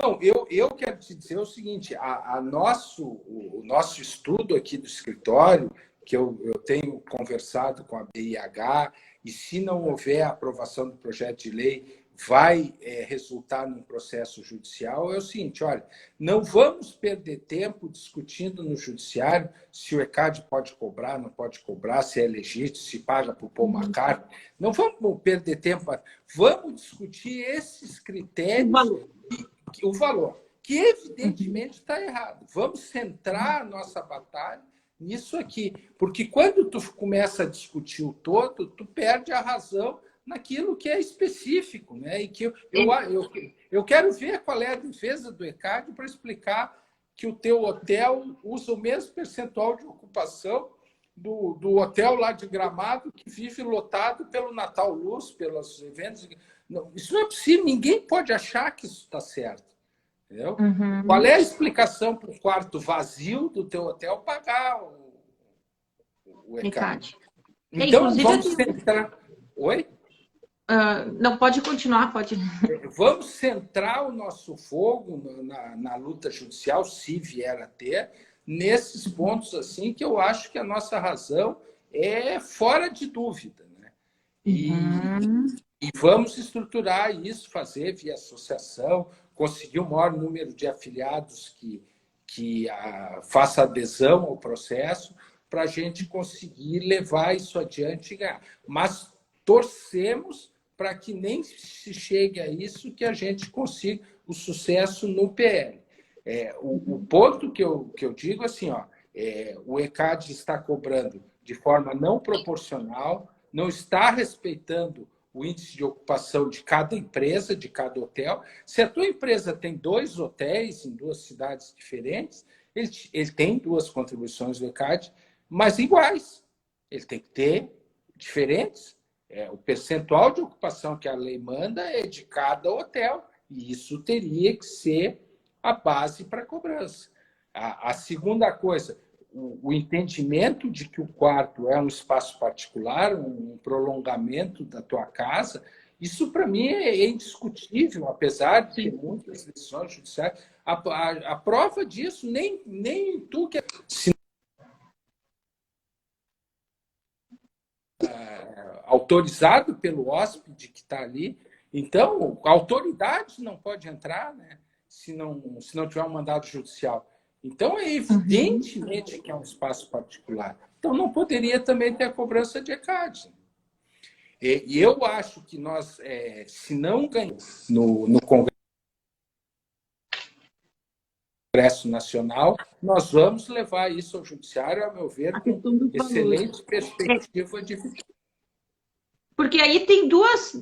Não, eu quero te dizer o seguinte, o nosso estudo aqui do escritório, que eu tenho conversado com a BIH, e se não houver a aprovação do projeto de lei, vai resultar num processo judicial, é o seguinte, olha, não vamos perder tempo discutindo no judiciário se o ECAD pode cobrar, não pode cobrar, se é legítimo, se paga por Paul McCartney. Não vamos perder tempo, vamos discutir esses critérios, o valor, que evidentemente está errado. Vamos centrar a nossa batalha nisso aqui, porque quando tu começa a discutir o todo, tu perde a razão naquilo que é específico, né? E que eu quero ver qual é a defesa do ECAD para explicar que o teu hotel usa o mesmo percentual de ocupação do hotel lá de Gramado, que vive lotado pelo Natal Luz, pelos eventos. Não, isso não é possível, ninguém pode achar que isso está certo. Entendeu? Qual é a explicação para o quarto vazio do teu hotel pagar o ECAD? Então, vamos centrar... Oi? Não, pode continuar, pode. Vamos centrar o nosso fogo na luta judicial, se vier a ter, nesses pontos assim que eu acho que a nossa razão é fora de dúvida, né? E vamos estruturar isso, fazer via associação, conseguir o maior número de afiliados que faça adesão ao processo, para a gente conseguir levar isso adiante e ganhar. Mas torcemos para que nem se chegue a isso, que a gente consiga o sucesso no PL. O ponto que eu digo assim, o ECAD está cobrando de forma não proporcional, não está respeitando o índice de ocupação de cada empresa, de cada hotel. Se a tua empresa tem 2 hotéis em 2 cidades diferentes, ele tem 2 contribuições do ECAD, mas iguais. Ele tem que ter diferentes. O percentual de ocupação que a lei manda é de cada hotel, e isso teria que ser a base para a cobrança. A segunda coisa, o entendimento de que o quarto é um espaço particular, um prolongamento da tua casa, isso para mim é indiscutível, apesar de ter muitas decisões judiciais. A prova disso, nem tu que autorizado pelo hóspede que está ali. Então, a autoridade não pode entrar, né? Se não tiver um mandado judicial. Então, é evidentemente que é um espaço particular. Então, não poderia também ter a cobrança de ECAD. E eu acho que nós, se não ganharmos no Congresso Nacional, nós vamos levar isso ao Judiciário, a meu ver, A com questão dos valores. excelente perspectiva de vitória. Porque aí tem duas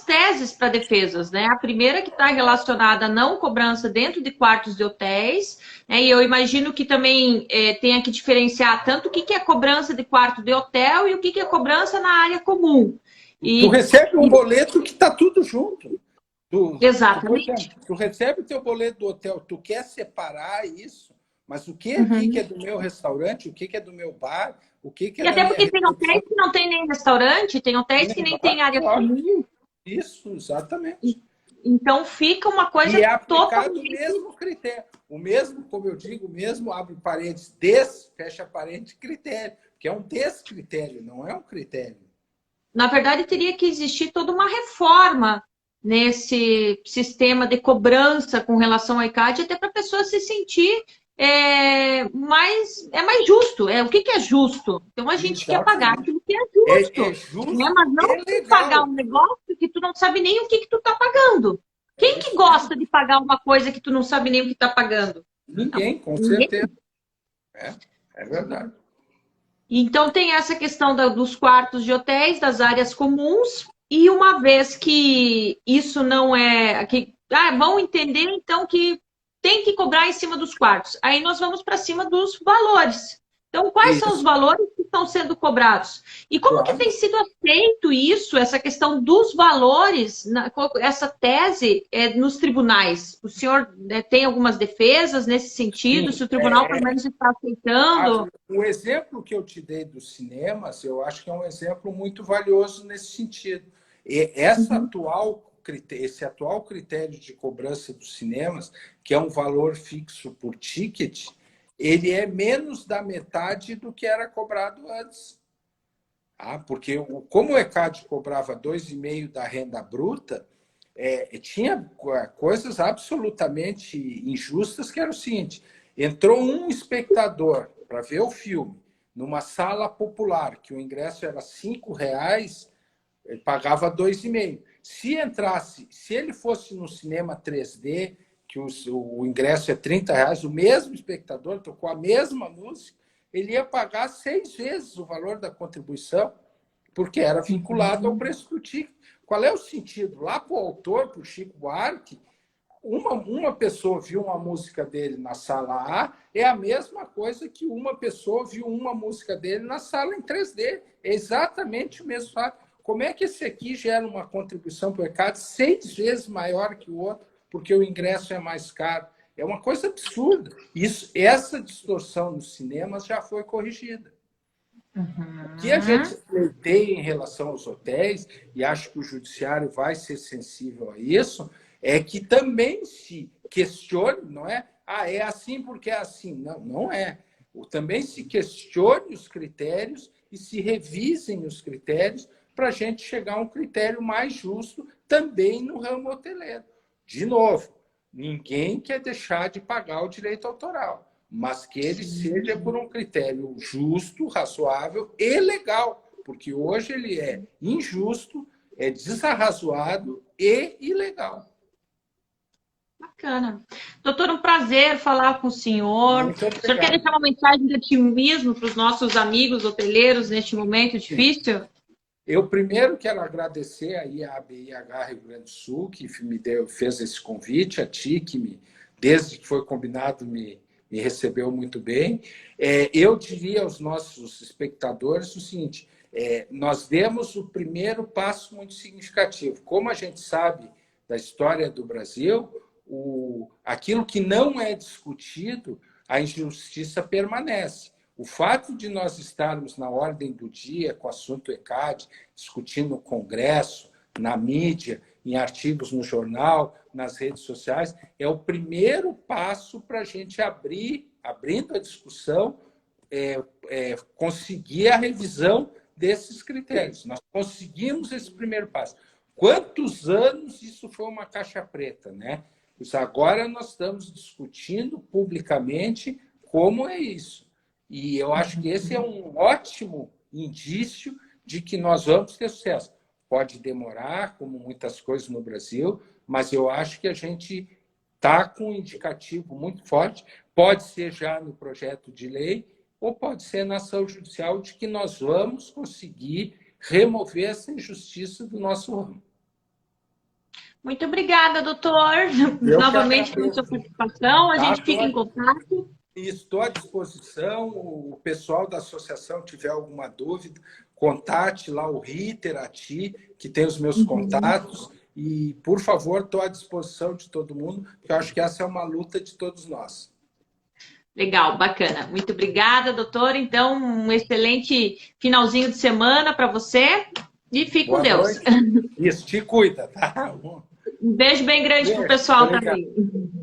teses para defesas, né? A primeira que está relacionada à não cobrança dentro de quartos de hotéis, né? E eu imagino que também tenha que diferenciar tanto o que é cobrança de quarto de hotel e o que é cobrança na área comum. Tu recebe um boleto que está tudo junto. Exatamente. Tu recebe o teu boleto do hotel, tu quer separar isso, mas o que aqui Uhum. que é do meu restaurante, o que é do meu bar, o que é E da até minha porque tem recepção? hotéis que não tem nem restaurante, tem hotéis que nem tem área comum. Isso, exatamente. Então fica uma E coisa é aplicado o totalmente. mesmo critério. O mesmo, como eu digo, o mesmo abre parênteses, fecha parênteses, critério. Que é um descritério, não é um critério. Na verdade, teria que existir toda uma reforma nesse sistema de cobrança com relação ao ICAD, até para a pessoa se sentir mais justo. O que é justo? Então a gente quer pagar Exatamente. aquilo que é É justo, né? justo Mas não e tu pagar legal. um negócio que tu não sabe nem o que tu está pagando. É Quem que isso mesmo. gosta de pagar uma coisa que tu não sabe nem o que está pagando? Não, Ninguém, com ninguém. certeza. É verdade. Então, tem essa questão dos quartos de hotéis, das áreas comuns, e uma vez que isso não é. Vão entender, então, que tem que cobrar em cima dos quartos. Aí nós vamos para cima dos valores. Então, quais são os Isso, valores que estão sendo cobrados? E como que claro. tem sido aceito isso, essa questão dos valores, essa tese nos tribunais? O senhor tem algumas defesas nesse sentido? Sim, Se o tribunal, pelo menos, está aceitando? o exemplo que eu te dei dos cinemas, eu acho que é um exemplo muito valioso nesse sentido. Uhum. Esse atual critério de cobrança dos cinemas, que é um valor fixo por ticket, ele é menos da metade do que era cobrado antes. Porque como o ECAD cobrava 2,5% da renda bruta, tinha coisas absolutamente injustas, que era o seguinte: entrou um espectador para ver o filme numa sala popular, que o ingresso era R$ 5, ele pagava 2,5. Se ele fosse no cinema 3D, que o ingresso é R$ 30, o mesmo espectador tocou a mesma música, ele ia pagar 6 vezes o valor da contribuição, porque era vinculado ao preço do ticket. Qual é o sentido? Lá para o autor, para o Chico Buarque, uma pessoa viu uma música dele na sala A é a mesma coisa que uma pessoa viu uma música dele na sala em 3D. É exatamente o mesmo fato. Como é que esse aqui gera uma contribuição para o ECAD 6 vezes maior que o outro, porque o ingresso é mais caro? É uma coisa absurda. Essa distorção nos cinemas já foi corrigida. O que a gente tem em relação aos hotéis, e acho que o judiciário vai ser sensível a isso, é que também se questione, não é? É assim porque é assim. Não, não é. Também se questione os critérios e se revisem os critérios para a gente chegar a um critério mais justo também no ramo hoteleiro. De novo, ninguém quer deixar de pagar o direito autoral, mas que ele seja por um critério justo, razoável e legal, porque hoje ele é injusto, é desarrazoado e ilegal. Bacana. Doutor, um prazer falar com o senhor. Muito O senhor quer obrigado. deixar uma mensagem de otimismo para os nossos amigos hoteleiros neste momento difícil? Eu primeiro quero agradecer aí a ABIH Rio Grande do Sul, que fez esse convite, a ti, que desde que foi combinado me recebeu muito bem. Eu diria aos nossos espectadores o seguinte: nós demos o primeiro passo muito significativo. Como a gente sabe da história do Brasil, aquilo que não é discutido, a injustiça permanece. O fato de nós estarmos na ordem do dia com o assunto ECAD, discutindo no Congresso, na mídia, em artigos no jornal, nas redes sociais, é o primeiro passo para a gente abrindo a discussão, conseguir a revisão desses critérios. Nós conseguimos esse primeiro passo. Quantos anos isso foi uma caixa preta, né? Agora nós estamos discutindo publicamente como é isso. E eu acho que esse é um ótimo indício de que nós vamos ter sucesso. pode demorar, como muitas coisas no Brasil, mas eu acho que a gente está com um indicativo muito forte, pode ser já no projeto de lei, ou pode ser na ação judicial, de que nós vamos conseguir remover essa injustiça do nosso ramo. Muito obrigada, doutor, Eu que novamente pela sua agradeço. participação. A Tá? gente fica em contato. Estou à disposição. O pessoal da associação tiver alguma dúvida, contate lá o Ritter, a ti, que tem os meus contatos. E, por favor, estou à disposição de todo mundo, porque eu acho que essa é uma luta de todos nós. Legal, bacana. Muito obrigada, doutor. Então, um excelente finalzinho de semana para você e fique com Boa Deus. noite. Isso, te cuida, tá? Um beijo bem grande para o Beijo, pessoal obrigado. também.